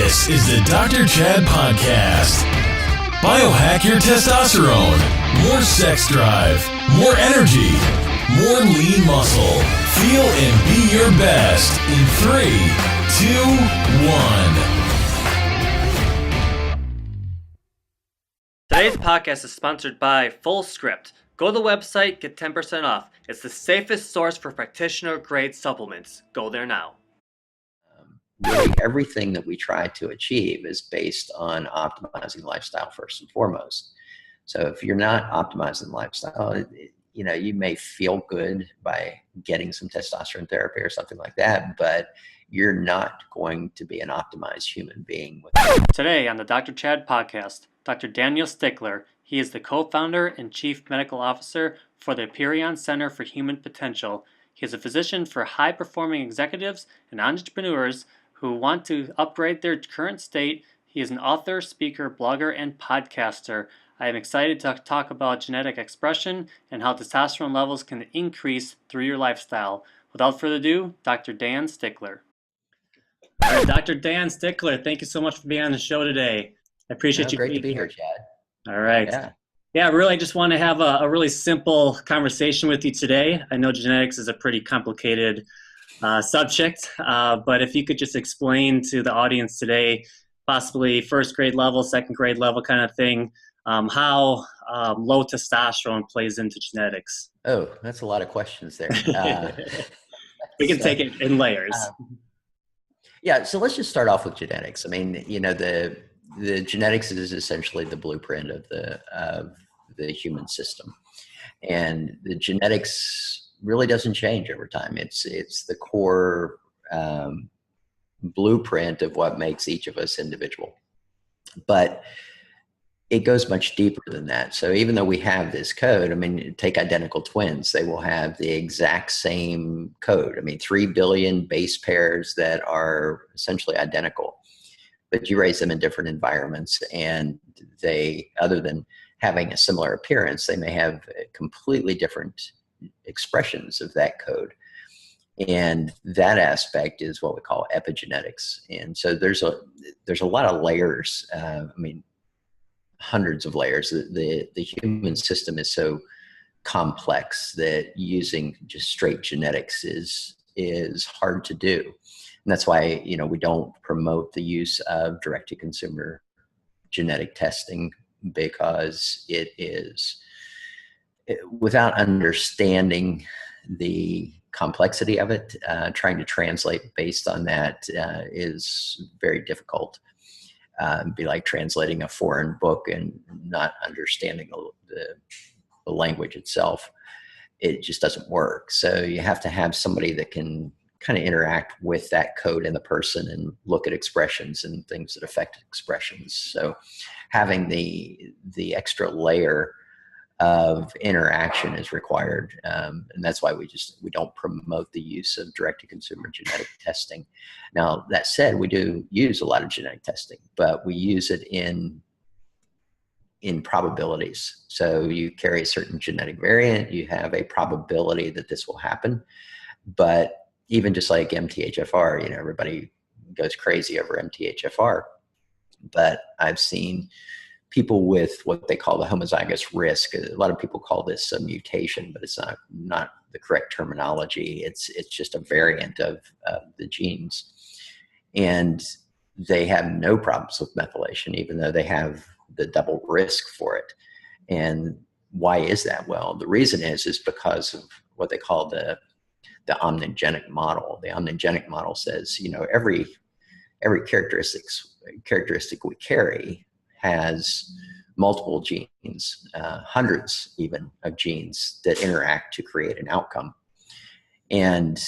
This is the Dr. Chad Podcast. Biohack your testosterone. More sex drive. More energy. More lean muscle. Feel and be your best in 3, 2, 1. Today's podcast is sponsored by FullScript. Go to the website, get 10% off. It's the safest source for practitioner-grade supplements. Go there now. Really, everything that we try to achieve is based on optimizing lifestyle first and foremost. So if you're not optimizing lifestyle, you may feel good by getting some testosterone therapy or something like that, but you're not going to be an optimized human being. Today on the Dr. Chad Podcast, Dr. Daniel Stickler. He is the co-founder and chief medical officer for the Aperion Center for Human Potential. He is a physician for high-performing executives and entrepreneurs who want to upgrade their current state. He is an author, speaker, blogger, and podcaster. I am excited to talk about genetic expression and how testosterone levels can increase through your lifestyle. Without further ado, Dr. Dan Stickler. All right, Dr. Dan Stickler, thank you so much for being on the show today. I appreciate you. Great to be here, Chad. All right. Yeah, really, I just want to have a really simple conversation with you today. I know genetics is a pretty complicated subject, but if you could just explain to the audience today, possibly first grade level, second grade level kind of thing, how low testosterone plays into genetics. Oh, that's a lot of questions there. We can take it in layers. Yeah, so let's just start off with genetics. I mean, the genetics is essentially the blueprint of the human system, and the genetics really doesn't change over time. It's the core blueprint of what makes each of us individual, but it goes much deeper than that. So even though we have this code, I mean, take identical twins, they will have the exact same code. I mean, 3 billion base pairs that are essentially identical, but you raise them in different environments, and they, other than having a similar appearance, they may have completely different expressions of that code. And that aspect is what we call epigenetics. And so there's a lot of layers. Hundreds of layers. The human system is so complex that using just straight genetics is hard to do. And that's why, we don't promote the use of direct-to-consumer genetic testing, because without understanding the complexity of it, trying to translate based on that is very difficult. Be like translating a foreign book and not understanding the language itself. It just doesn't work. So you have to have somebody that can kind of interact with that code in the person and look at expressions and things that affect expressions. So having the extra layer of interaction is required. And that's why we don't promote the use of direct-to-consumer genetic testing. Now, that said, we do use a lot of genetic testing, but we use it in probabilities. So you carry a certain genetic variant, you have a probability that this will happen. But even just like MTHFR, everybody goes crazy over MTHFR. But I've seen people with what they call the homozygous risk. A lot of people call this a mutation, but it's not the correct terminology. It's just a variant of the genes. And they have no problems with methylation, even though they have the double risk for it. And why is that? Well, the reason is because of what they call the omnigenic model. The omnigenic model says, every characteristic we carry has multiple genes, hundreds even of genes that interact to create an outcome. And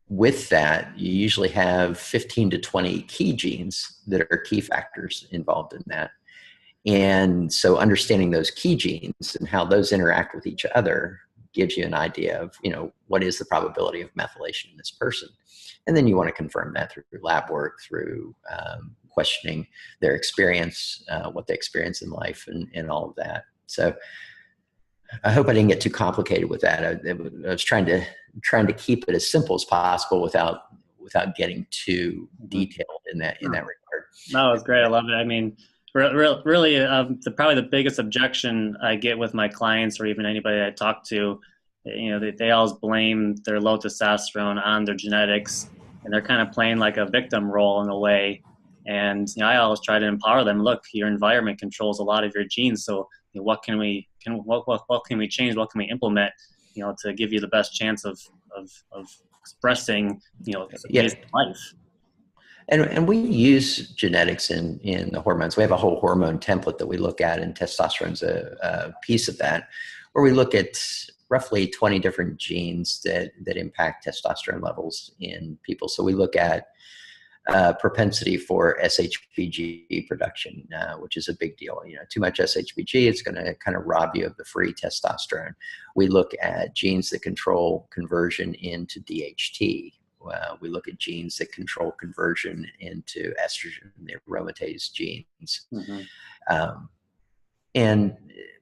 with that, you usually have 15 to 20 key genes that are key factors involved in that. And so understanding those key genes and how those interact with each other gives you an idea of, what is the probability of methylation in this person. And then you want to confirm that through lab work, through questioning their experience, what they experience in life, and all of that. So I hope I didn't get too complicated with that. I was trying to keep it as simple as possible without getting too detailed in that regard. No, it's great. I love it. I mean, really, probably the biggest objection I get with my clients or even anybody I talk to, they always blame their low testosterone on their genetics, and they're kind of playing like a victim role in a way. And I always try to empower them. Look, your environment controls a lot of your genes. So what can we what can we change? What can we implement? To give you the best chance of expressing Yeah. amazing life. And we use genetics in the hormones. We have a whole hormone template that we look at, and testosterone's a piece of that, where we look at roughly 20 different genes that impact testosterone levels in people. So we look at propensity for SHBG production, which is a big deal. Too much SHBG, it's going to kind of rob you of the free testosterone. We look at genes that control conversion into DHT. We look at genes that control conversion into estrogen, the aromatase genes. Mm-hmm. And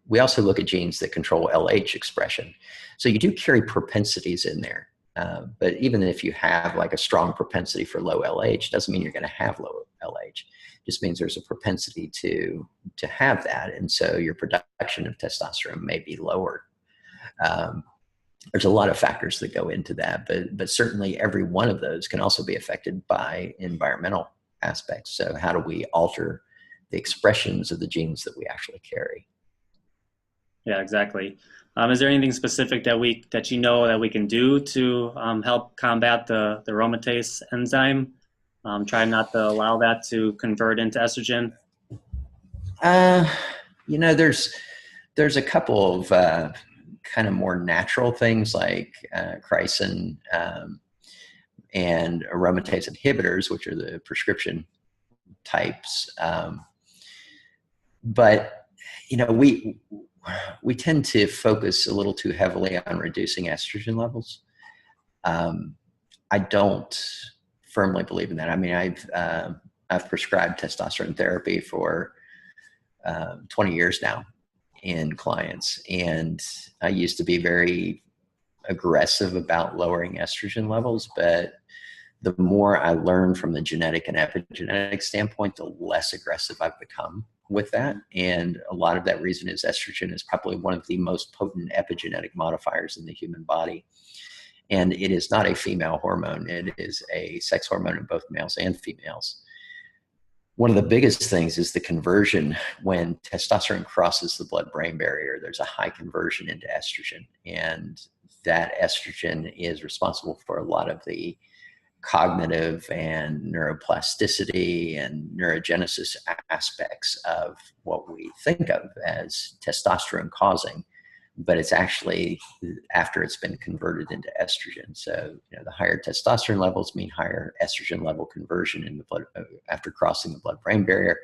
we also look at genes that control LH expression. So you do carry propensities in there. But even if you have like a strong propensity for low LH, doesn't mean you're going to have low LH. It just means there's a propensity to have that. And so your production of testosterone may be lower. There's a lot of factors that go into that, but certainly every one of those can also be affected by environmental aspects. So how do we alter the expressions of the genes that we actually carry? Yeah, exactly. Is there anything specific that we can do to help combat the aromatase enzyme? Try not to allow that to convert into estrogen. There's a couple of kind of more natural things like chrysin and aromatase inhibitors, which are the prescription types. But we tend to focus a little too heavily on reducing estrogen levels. I don't firmly believe in that. I mean, I've prescribed testosterone therapy for 20 years now in clients, and I used to be very aggressive about lowering estrogen levels, but the more I learn from the genetic and epigenetic standpoint, the less aggressive I've become with that. And a lot of that reason is estrogen is probably one of the most potent epigenetic modifiers in the human body. And it is not a female hormone. It is a sex hormone in both males and females. One of the biggest things is the conversion. When testosterone crosses the blood-brain barrier, there's a high conversion into estrogen. And that estrogen is responsible for a lot of the cognitive and neuroplasticity and neurogenesis aspects of what we think of as testosterone causing, but it's actually after it's been converted into estrogen. So, the higher testosterone levels mean higher estrogen level conversion in the blood after crossing the blood-brain barrier.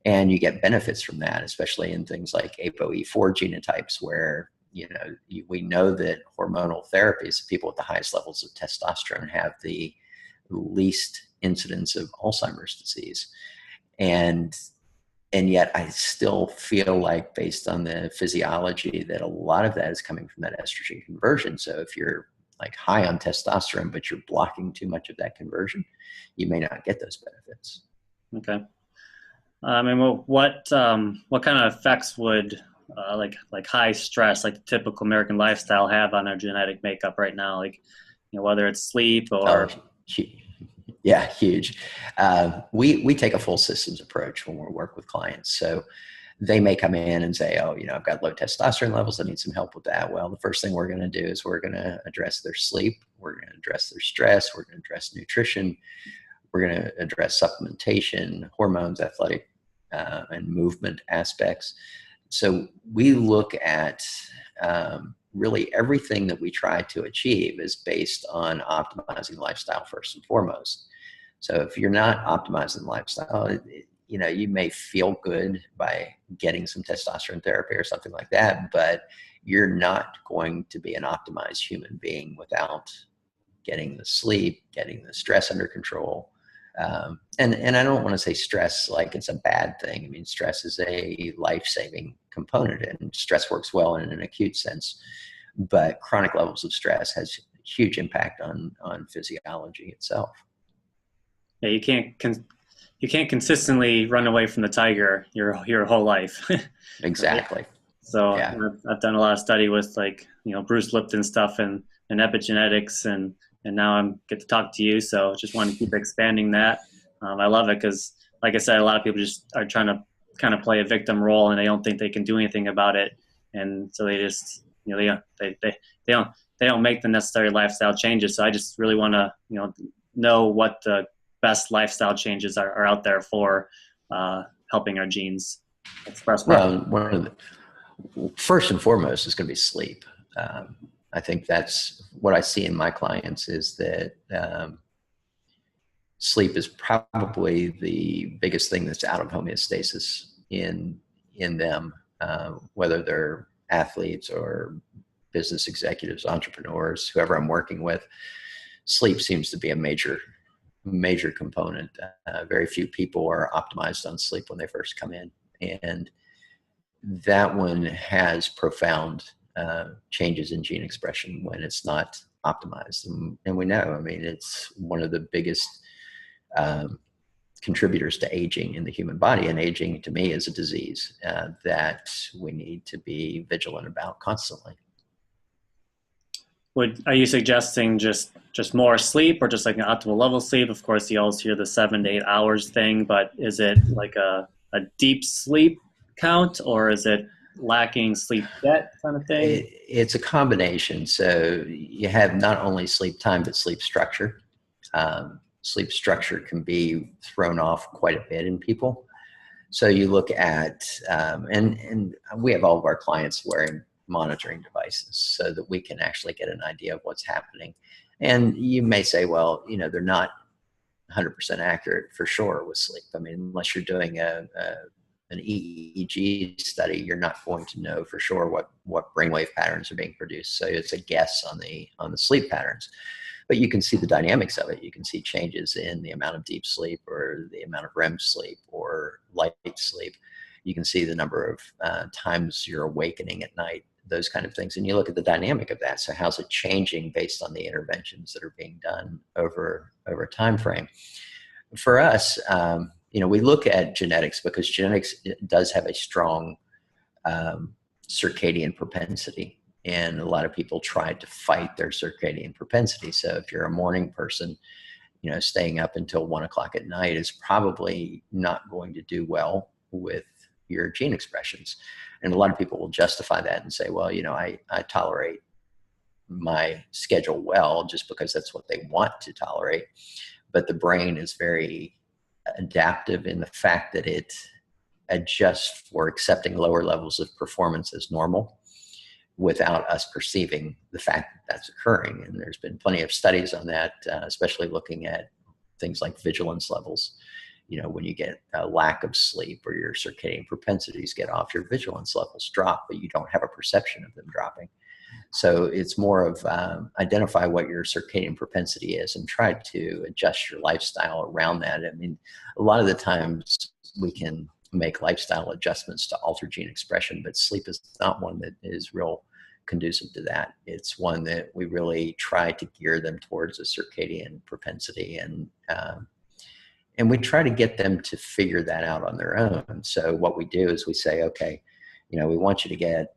And you get benefits from that, especially in things like ApoE4 genotypes, where we know that hormonal therapies, people with the highest levels of testosterone have the least incidence of Alzheimer's disease. And yet I still feel like, based on the physiology, that a lot of that is coming from that estrogen conversion. So if you're like high on testosterone, but you're blocking too much of that conversion, you may not get those benefits. Okay. And what kind of effects would like high stress, like the typical American lifestyle, have on our genetic makeup right now? Like, whether it's sleep or yeah, huge. We take a full systems approach when we work with clients. So they may come in and say, "Oh, I've got low testosterone levels. I need some help with that." Well, the first thing we're going to do is we're going to address their sleep. We're going to address their stress. We're going to address nutrition. We're going to address supplementation, hormones, athletic and movement aspects. So we look at really everything that we try to achieve is based on optimizing lifestyle first and foremost. So if you're not optimizing lifestyle, you may feel good by getting some testosterone therapy or something like that, but you're not going to be an optimized human being without getting the sleep, getting the stress under control. And I don't want to say stress like it's a bad thing. I mean, stress is a life-saving component, and stress works well in an acute sense, but chronic levels of stress has huge impact on physiology itself. Yeah, you you can't consistently run away from the tiger your whole life. Exactly. So Yeah. I've done a lot of study with Bruce Lipton stuff and epigenetics, and now I'm get to talk to you. So just want to keep expanding that. I love it because, like I said, a lot of people just are trying to kind of play a victim role, and they don't think they can do anything about it, and so they just they don't make the necessary lifestyle changes. So I just really want to know what the best lifestyle changes are out there for helping our genes express Well, properly. first and foremost is going to be sleep. I think that's what I see in my clients is that sleep is probably the biggest thing that's out of homeostasis in them, whether they're athletes or business executives, entrepreneurs, whoever I'm working with. Sleep seems to be a major component. Very few people are optimized on sleep when they first come in, and that one has profound changes in gene expression when it's not optimized. And we know, I mean, it's one of the biggest contributors to aging in the human body. And aging, to me, is a disease that we need to be vigilant about constantly. Are you suggesting just more sleep, or just like an optimal level sleep? Of course, you always hear the 7 to 8 hours thing, but is it like a deep sleep count, or is it lacking sleep debt kind of thing? It's a combination. So you have not only sleep time, but sleep structure. Sleep structure can be thrown off quite a bit in people. So you look at, and we have all of our clients wearing monitoring devices so that we can actually get an idea of what's happening. And you may say, well, they're not 100% accurate for sure with sleep. I mean, unless you're doing an EEG study, you're not going to know for sure what brainwave patterns are being produced. So it's a guess on the sleep patterns. But you can see the dynamics of it. You can see changes in the amount of deep sleep or the amount of REM sleep or light sleep. You can see the number of times you're awakening at night, those kind of things. And you look at the dynamic of that. So how's it changing based on the interventions that are being done over a time frame? For us, we look at genetics because genetics does have a strong circadian propensity. And a lot of people try to fight their circadian propensity. So if you're a morning person, staying up until 1 o'clock at night is probably not going to do well with your gene expressions. And a lot of people will justify that and say, well, I tolerate my schedule well just because that's what they want to tolerate. But the brain is very adaptive in the fact that it adjusts for accepting lower levels of performance as normal without us perceiving the fact that that's occurring. And there's been plenty of studies on that, especially looking at things like vigilance levels. When you get a lack of sleep or your circadian propensities get off, your vigilance levels drop, but you don't have a perception of them dropping. So it's more of identify what your circadian propensity is and try to adjust your lifestyle around that. I mean, a lot of the times we can make lifestyle adjustments to alter gene expression, but sleep is not one that is real conducive to that. It's one that we really try to gear them towards a circadian propensity, and we try to get them to figure that out on their own. So what we do is we say, okay, we want you to get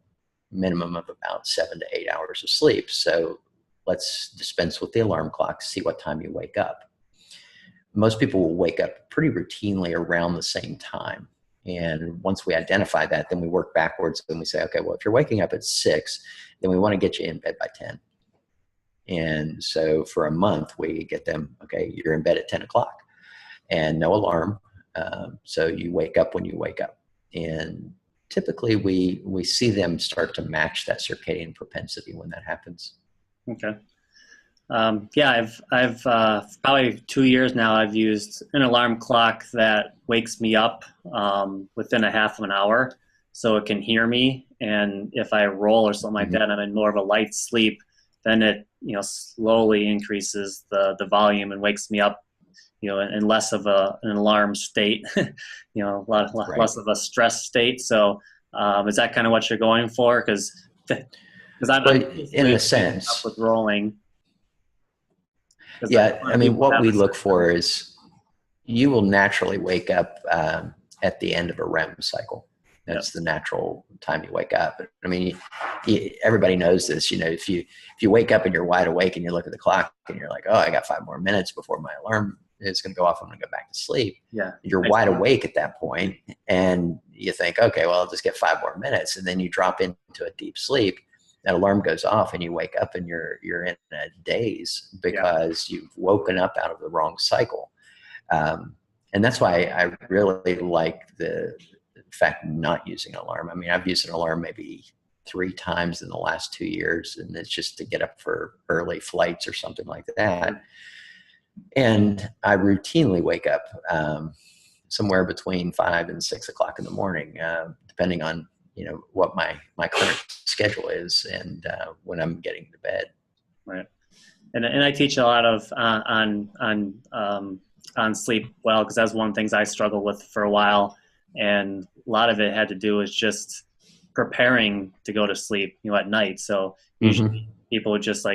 minimum of about 7 to 8 hours of sleep. So let's dispense with the alarm clock, see what time you wake up. Most people will wake up pretty routinely around the same time. And once we identify that, then we work backwards and we say, okay, well, if you're waking up at 6, then we want to get you in bed by 10. And so for a month, we get them, okay, you're in bed at 10 o'clock and no alarm. So you wake up when you wake up. And typically we see them start to match that circadian propensity when that happens. Okay. I've probably 2 years now, I've used an alarm clock that wakes me up within a half of an hour so it can hear me. And if I roll or something like that, I'm in more of a light sleep, then it, slowly increases the volume and wakes me up, in less of an alarm state, less of a stress state. So is that kind of what you're going for? Because I'm in a sense with rolling. Yeah, I mean, what we look for is, you will naturally wake up at the end of a REM cycle. That's the natural time you wake up. I mean, everybody knows this. If you wake up and you're wide awake and you look at the clock and you're like, oh, I got 5 more minutes before my alarm is going to go off. I'm going to go back to sleep. Yeah, you're wide awake at that point, and you think, okay, well, I'll just get 5 more minutes, and then you drop into a deep sleep. That alarm goes off, and you wake up, and you're in a daze because you've woken up out of the wrong cycle. And that's why I really like the fact of not using an alarm. I mean, I've used an alarm maybe 3 times in the last 2 years, and it's just to get up for early flights or something like that. And I routinely wake up somewhere between 5 and 6 o'clock in the morning, depending on what my current schedule is and when I'm getting to bed. Right. And I teach a lot of on sleep well, because that's one of the things I struggled with for a while, and a lot of it had to do with just preparing to go to sleep at night. So usually people would just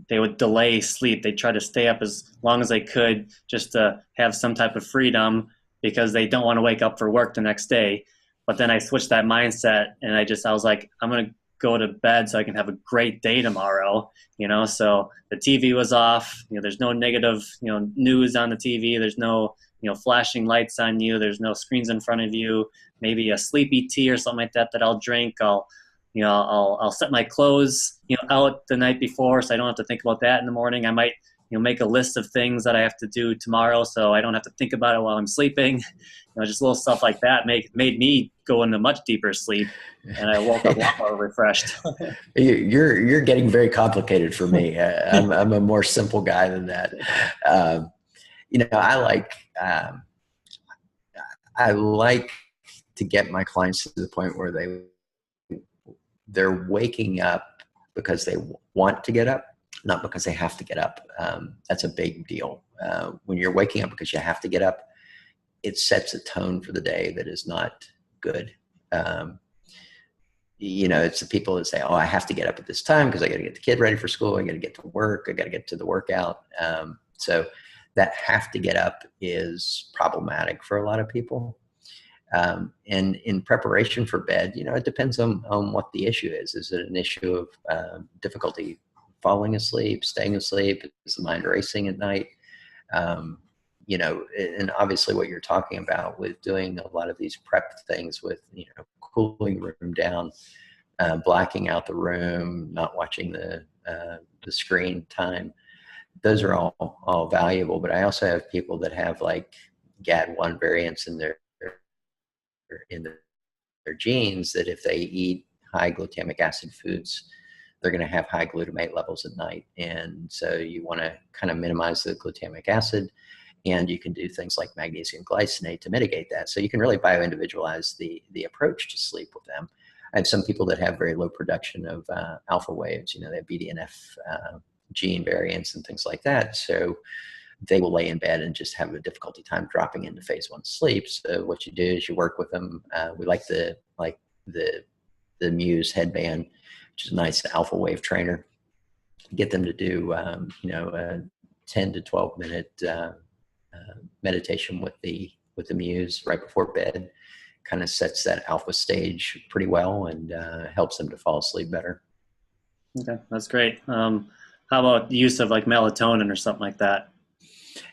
they would delay sleep. They try to stay up as long as they could just to have some type of freedom, because they don't want to wake up for work the next day. But then I switched that mindset, and I was like, I'm going to go to bed so I can have a great day tomorrow. So the TV was off. There's no negative, news on the TV. There's no, flashing lights on you. There's no screens in front of you. Maybe a sleepy tea or something like that I'll drink. I'll set my clothes, out the night before, so I don't have to think about that in the morning. I might, make a list of things that I have to do tomorrow, so I don't have to think about it while I'm sleeping. Just little stuff like that made me go into much deeper sleep, and I woke up a lot more refreshed. You're getting very complicated for me. I'm a more simple guy than that. I like to get my clients to the point where they're waking up because they want to get up, not because they have to get up. That's a big deal. When you're waking up because you have to get up, it sets a tone for the day that is not good. It's the people that say, oh, I have to get up at this time because I got to get the kid ready for school. I got to get to work. I got to get to the workout. So that have to get up is problematic for a lot of people. And in preparation for bed, it depends on what the issue is. Is it an issue of difficulty falling asleep, staying asleep? Is the mind racing at night? And obviously what you're talking about with doing a lot of these prep things with, cooling the room down, blacking out the room, not watching the screen time, those are all valuable. But I also have people that have like GAD1 variants in their genes, that if they eat high glutamic acid foods, they're going to have high glutamate levels at night. And so you want to kind of minimize the glutamic acid, and you can do things like magnesium glycinate to mitigate that. So you can really bio-individualize the approach to sleep with them. I have some people that have very low production of alpha waves. They have BDNF gene variants and things like that. So they will lay in bed and just have a difficulty time dropping into phase 1 sleep. So what you do is you work with them. We like the Muse headband, which is a nice alpha wave trainer. Get them to do a 10 to 12 minute meditation with the Muse right before bed. Kind of sets that alpha stage pretty well, and helps them to fall asleep better. Okay, that's great. How about the use of like melatonin or something like that?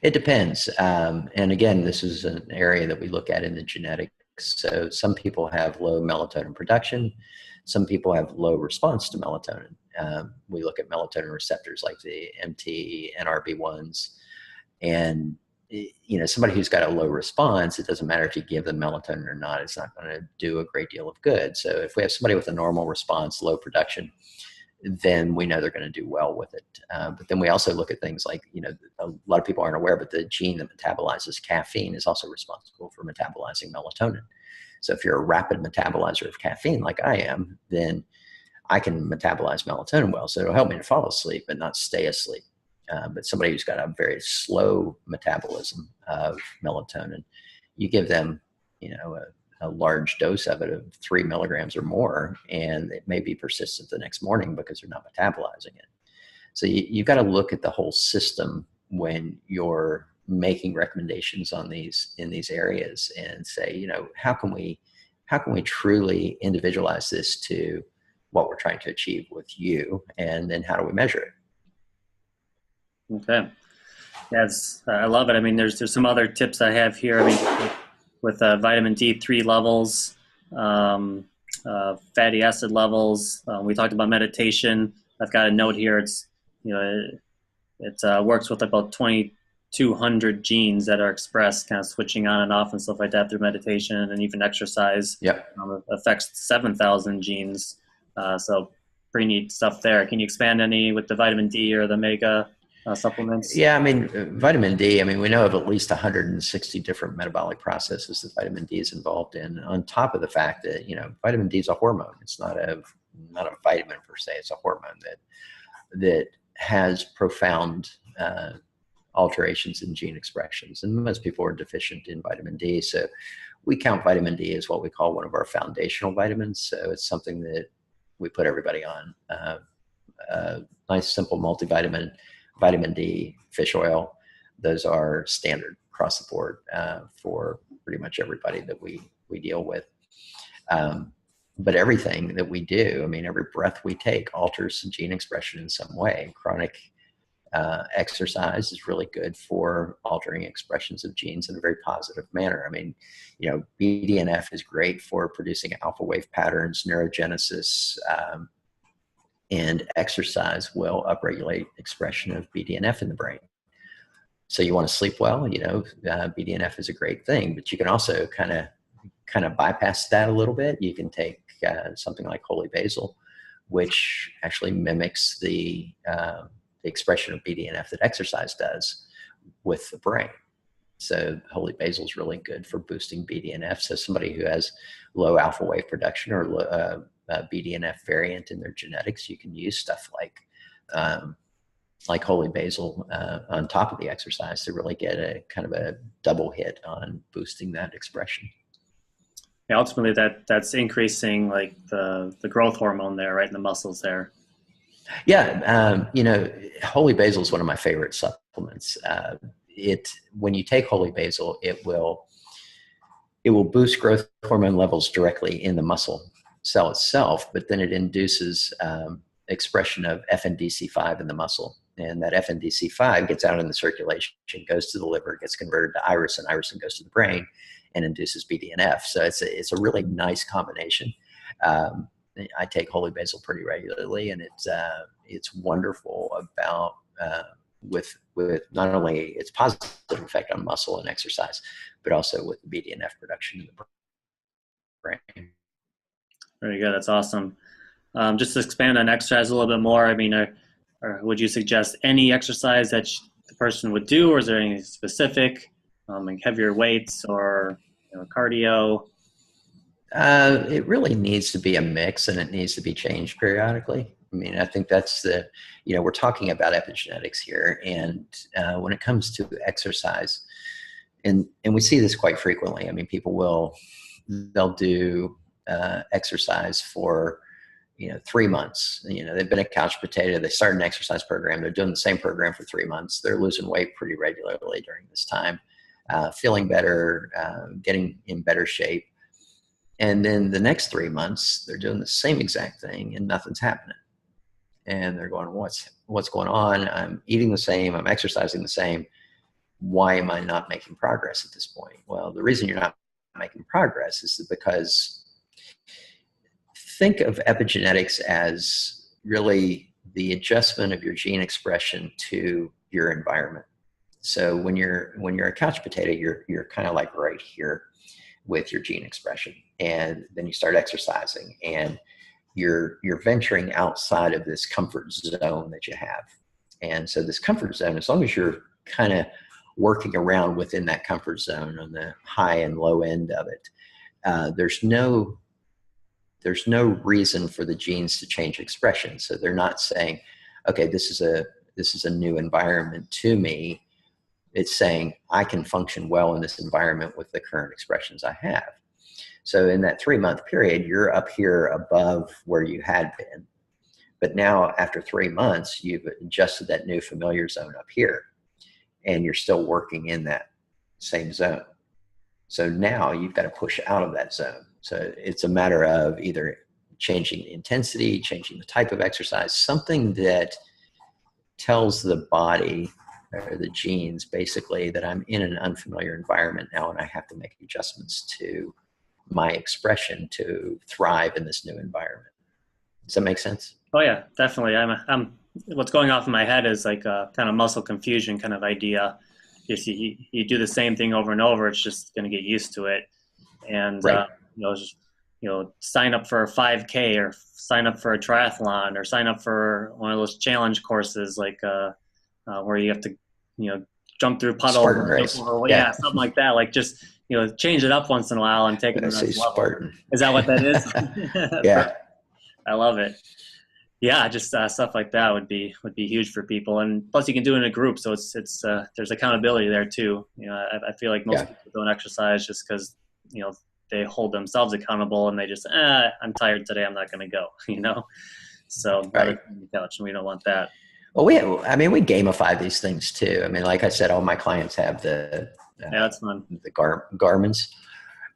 It depends. And again, this is an area that we look at in the genetics. So some people have low melatonin production. Some people have low response to melatonin. We look at melatonin receptors like the MT, NRB1s, and somebody who's got a low response, it doesn't matter if you give them melatonin or not, it's not going to do a great deal of good. So if we have somebody with a normal response, low production, then we know they're going to do well with it. But then we also look at things like, a lot of people aren't aware, but the gene that metabolizes caffeine is also responsible for metabolizing melatonin. So if you're a rapid metabolizer of caffeine like I am, then I can metabolize melatonin well. So it'll help me to fall asleep and not stay asleep. But somebody who's got a very slow metabolism of melatonin, you give them, a large dose of it of 3 milligrams or more, and it may be persistent the next morning because they're not metabolizing it. So you've got to look at the whole system when you're making recommendations on in these areas and say, how can we truly individualize this to what we're trying to achieve with you, and then how do we measure it? Okay. Yes, I love it. I mean, there's some other tips I have here. I mean, with vitamin D3 levels, fatty acid levels. We talked about meditation. I've got a note here. It's it works with about 2,200 genes that are expressed, kind of switching on and off and stuff like that through meditation, and even exercise. Yep. Affects 7,000 genes. So pretty neat stuff there. Can you expand any with the vitamin D or the omega supplements? Yeah, I mean, vitamin D, I mean, we know of at least 160 different metabolic processes that vitamin D is involved in, on top of the fact that, vitamin D is a hormone. It's not a vitamin per se. It's a hormone that has profound alterations in gene expressions. And most people are deficient in vitamin D. So we count vitamin D as what we call one of our foundational vitamins. So it's something that we put everybody on. Nice, simple multivitamin, vitamin D, fish oil. Those are standard across the board for pretty much everybody that we deal with. But everything that we do, I mean, every breath we take alters gene expression in some way. Chronic exercise is really good for altering expressions of genes in a very positive manner. I mean, BDNF is great for producing alpha wave patterns, neurogenesis, and exercise will upregulate expression of BDNF in the brain. So you want to sleep well, BDNF is a great thing, but you can also kind of bypass that a little bit. You can take something like holy basil, which actually mimics the expression of BDNF that exercise does with the brain. So holy basil is really good for boosting BDNF. So somebody who has low alpha wave production or BDNF variant in their genetics, you can use stuff like holy basil on top of the exercise to really get a kind of a double hit on boosting that expression. Yeah, ultimately that's increasing like the growth hormone there, right, in the muscles there. Yeah, holy basil is one of my favorite supplements. When you take holy basil, it will boost growth hormone levels directly in the muscle cell itself, but then it induces expression of FNDC5 in the muscle, and that FNDC5 gets out in the circulation, goes to the liver, gets converted to irisin, irisin goes to the brain, and induces BDNF. So it's a really nice combination. I take holy basil pretty regularly, and it's wonderful about with not only its positive effect on muscle and exercise, but also with the BDNF production in the brain. Very good. That's awesome. Just to expand on exercise a little bit more, I mean, or would you suggest any exercise that the person would do, or is there any specific, like heavier weights or cardio? It really needs to be a mix, and it needs to be changed periodically. I mean, I think that's we're talking about epigenetics here, and when it comes to exercise, and we see this quite frequently. I mean, they'll do exercise for 3 months. They've been a couch potato. They start an exercise program. They're doing the same program for 3 months. They're losing weight pretty regularly during this time, feeling better, getting in better shape. And then the next 3 months, they're doing the same exact thing and nothing's happening. And they're going, what's going on? I'm eating the same. I'm exercising the same. Why am I not making progress at this point? Well, the reason you're not making progress is because think of epigenetics as really the adjustment of your gene expression to your environment. So when you're a couch potato, you're kind of like right here with your gene expression, and then you start exercising, and you're venturing outside of this comfort zone that you have. And so this comfort zone, as long as you're kind of working around within that comfort zone on the high and low end of it, there's no reason for the genes to change expression. So they're not saying, okay, this is a new environment to me. It's saying I can function well in this environment with the current expressions I have. So in that 3-month period, you're up here above where you had been. But now after 3 months, you've adjusted that new familiar zone up here. and you're still working in that same zone. So now you've got to push out of that zone. So it's a matter of either changing the intensity, changing the type of exercise, something that tells the body or the genes basically that I'm in an unfamiliar environment now and I have to make adjustments to my expression to thrive in this new environment. Does that make sense? Oh yeah, definitely. I'm what's going off in my head is like a kind of muscle confusion kind of idea. Just you do the same thing over and over, it's just going to get used to it. And Right. just sign up for a 5K or sign up for a triathlon or sign up for one of those challenge courses like where you have to jump through puddles, Spartan race. yeah, something like that. Like just change it up once in a while and take it to the I say next level. Spartan. Is that what that is? Yeah. I love it. Yeah, just stuff like that would be huge for people, and plus you can do it in a group, so it's there's accountability there too. I feel like most people don't exercise just because they hold themselves accountable and they just I'm tired today, I'm not going to go. So Right. the couch, and we don't want that. Well, we gamify these things too. I mean, like I said, all my clients have the That's fun. The Garmin's,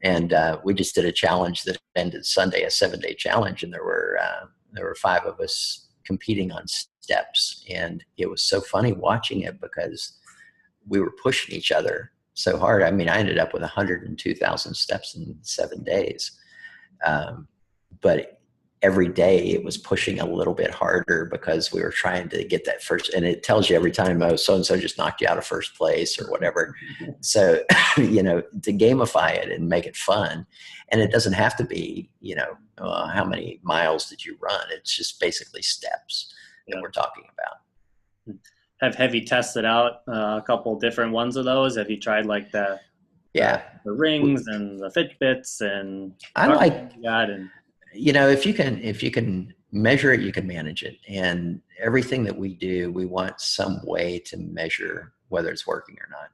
and we just did a challenge that ended Sunday, a 7-day challenge, and there were 5 of us competing on steps, and it was so funny watching it because we were pushing each other so hard. I mean, I ended up with 102,000 steps in 7 days, but every day it was pushing a little bit harder because we were trying to get that first, and it tells you every time, oh, so-and-so just knocked you out of first place or whatever. So, to gamify it and make it fun. And it doesn't have to be, how many miles did you run? It's just basically steps that we're talking about. Have you tested out a couple different ones of those? Have you tried like the rings and the Fitbits and I like and if you can measure it, you can manage it. And everything that we do, we want some way to measure whether it's working or not.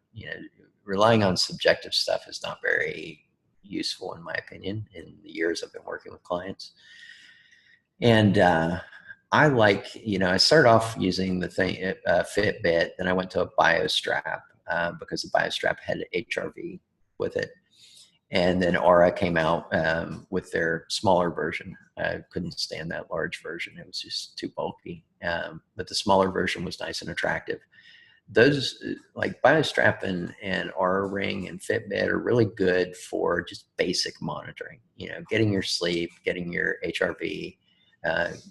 Relying on subjective stuff is not very useful, in my opinion, in the years I've been working with clients. And I like, I started off using the thing, Fitbit, then I went to a BioStrap because the BioStrap had HRV with it. And then Aura came out with their smaller version. I couldn't stand that large version. It was just too bulky. But the smaller version was nice and attractive. Those like BioStrap and Aura Ring and Fitbit are really good for just basic monitoring, getting your sleep, getting your HRV,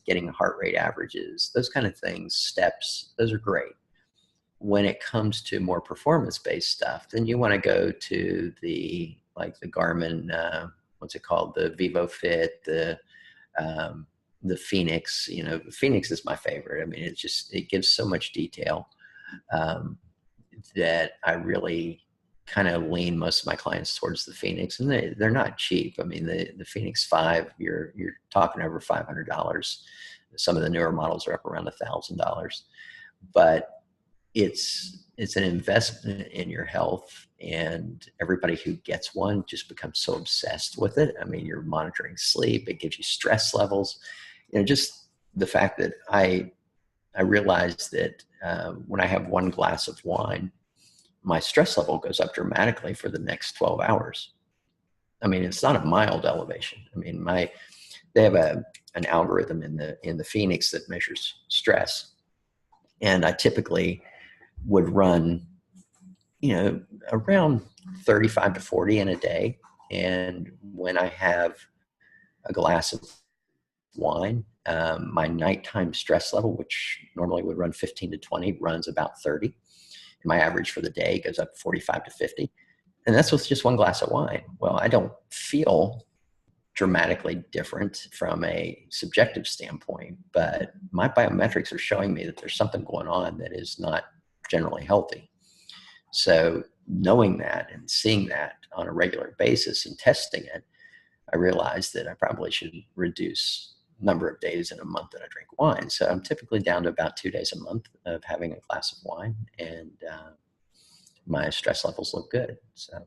getting heart rate averages, those kind of things, steps, those are great. When it comes to more performance-based stuff, then you want to go to the Garmin, what's it called? The VivoFit, the Phoenix. Phoenix is my favorite. I mean, it gives so much detail that I really kind of lean most of my clients towards the Phoenix, and they're not cheap. I mean, the Phoenix 5, you're talking over $500. Some of the newer models are up around $1,000, but it's an investment in your health, and everybody who gets one just becomes so obsessed with it. I mean, you're monitoring sleep, it gives you stress levels, just the fact that I realized that when I have one glass of wine, my stress level goes up dramatically for the next 12 hours. I mean, it's not a mild elevation. I mean, they have an algorithm in the Phoenix that measures stress, and I typically would run, around 35 to 40 in a day. And when I have a glass of wine, my nighttime stress level, which normally would run 15 to 20, runs about 30. And my average for the day goes up 45 to 50. And that's with just one glass of wine. Well, I don't feel dramatically different from a subjective standpoint, but my biometrics are showing me that there's something going on that is not generally healthy. So knowing that and seeing that on a regular basis and testing it, I realized that I probably should reduce the number of days in a month that I drink wine. So I'm typically down to about 2 days a month of having a glass of wine, and my stress levels look good. So,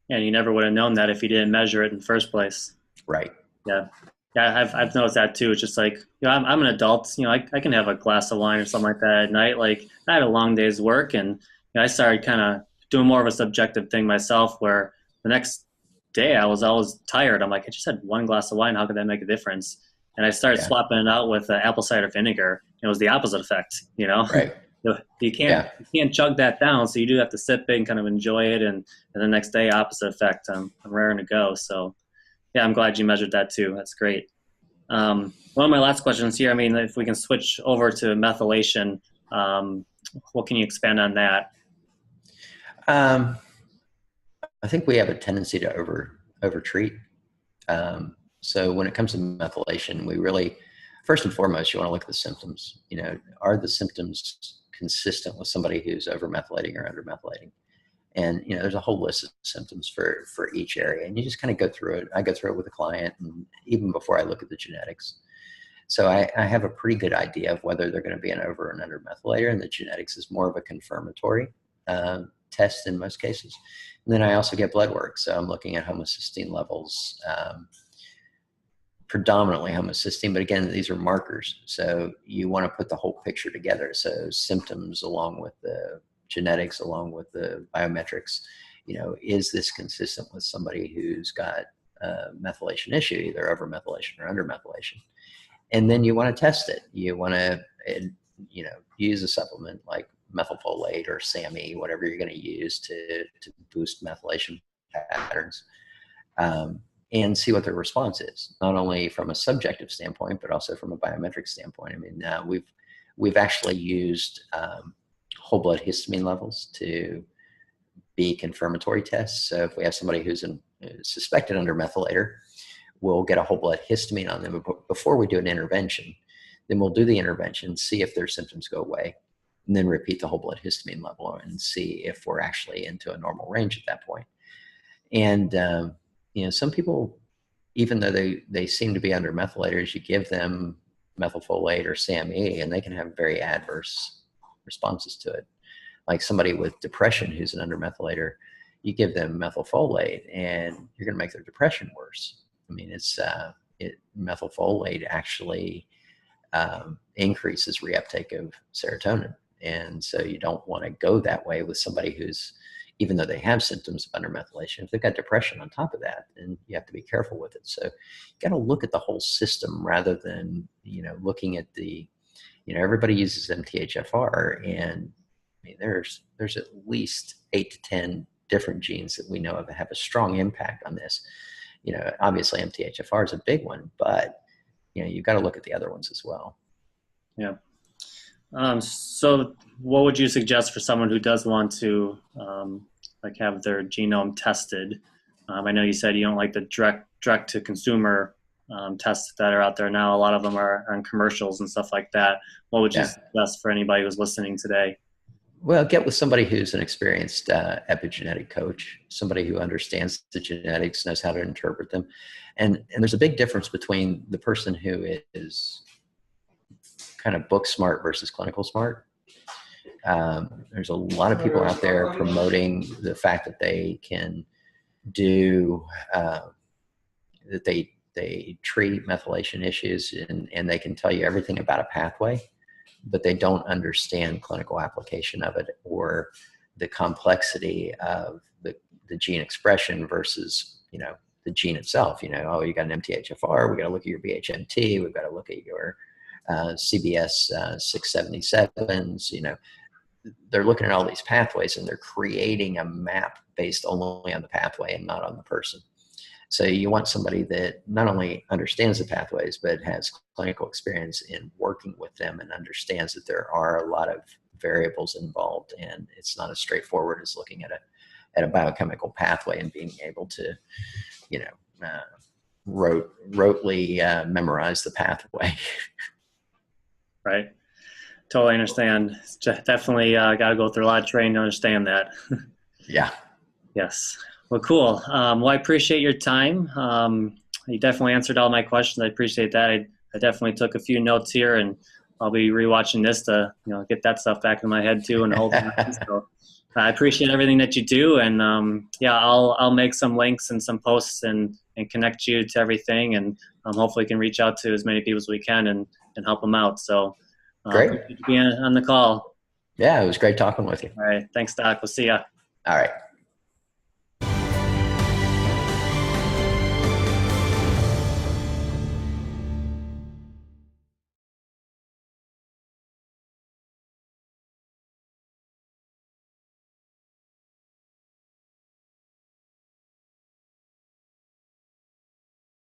and you never would have known that if you didn't measure it in the first place. Right. Yeah. Yeah, I've noticed that too. It's just like, I'm an adult, I can have a glass of wine or something like that at night. Like I had a long day's work, and I started kind of doing more of a subjective thing myself, where the next day I was always tired. I'm like, I just had one glass of wine. How could that make a difference? And I started Yeah. swapping it out with apple cider vinegar. It was the opposite effect, Right. You Yeah. can't chug that down, so you do have to sip it and kind of enjoy it. And the next day, opposite effect. I'm raring to go. So yeah, I'm glad you measured that too. That's great. One of my last questions here. I mean, if we can switch over to methylation, um, what can you expand on that? Um, I think we have a tendency to over treat. So when it comes to methylation, we really, first and foremost, you want to look at the symptoms. Are the symptoms consistent with somebody who's over methylating or under methylating? And there's a whole list of symptoms for each area, and you just kind of go through it. I go through it with a client, and even before I look at the genetics. So I have a pretty good idea of whether they're going to be an over and under methylator, and the genetics is more of a confirmatory test in most cases. And then I also get blood work, so I'm looking at homocysteine levels, predominantly homocysteine, but again, these are markers. So you want to put the whole picture together. So symptoms along with the genetics, along with the biometrics, is this consistent with somebody who's got a methylation issue, either over methylation or under methylation? And then you want to test it. You want to, use a supplement like methylfolate or SAMe, whatever you're going to use to boost methylation patterns, and see what their response is, not only from a subjective standpoint, but also from a biometric standpoint. I mean, we've actually used whole blood histamine levels to be confirmatory tests. So if we have somebody who's suspected under methylator, we'll get a whole blood histamine on them before we do an intervention. Then we'll do the intervention, see if their symptoms go away, and then repeat the whole blood histamine level and see if we're actually into a normal range at that point. And, some people, even though they seem to be under methylators, you give them methylfolate or SAMe, and they can have very adverse responses to it. Like somebody with depression who's an under methylator, you give them methylfolate, and you're going to make their depression worse. I mean, methylfolate actually increases reuptake of serotonin. And so you don't want to go that way with somebody who's, even though they have symptoms of undermethylation, if they've got depression on top of that, then you have to be careful with it. So you got to look at the whole system rather than, looking at everybody uses MTHFR, and I mean, there's at least 8 to 10 different genes that we know of that have a strong impact on this. Obviously MTHFR is a big one, but you've got to look at the other ones as well. Yeah. So what would you suggest for someone who does want to have their genome tested? I know you said you don't like the direct to consumer tests that are out there now. A lot of them are on commercials and stuff like that. What would you suggest for anybody who's listening today? Well, get with somebody who's an experienced epigenetic coach, somebody who understands the genetics, knows how to interpret them. And there's a big difference between the person who is kind of book smart versus clinical smart. There's a lot of people out there promoting the fact that they can do, that they treat methylation issues, and they can tell you everything about a pathway, but they don't understand clinical application of it or the complexity of the gene expression versus, the gene itself. You got an MTHFR, we got to look at your BHMT, we've got to look at your CBS 677s. They're looking at all these pathways, and they're creating a map based only on the pathway and not on the person. So you want somebody that not only understands the pathways, but has clinical experience in working with them and understands that there are a lot of variables involved, and it's not as straightforward as looking at a biochemical pathway and being able to, rotely memorize the pathway. Right. Totally understand. It's definitely got to go through a lot of training to understand that. Yeah. Yes. Well, cool. Well, I appreciate your time. You definitely answered all my questions. I appreciate that. I definitely took a few notes here, and I'll be rewatching this to get that stuff back in my head too and hold on. So I appreciate everything that you do, and I'll make some links and some posts and connect you to everything, and hopefully can reach out to as many people as we can and help them out. So Great. appreciate you being on the call. Yeah, it was great talking with you. All right. Thanks, Doc. We'll see ya. All right.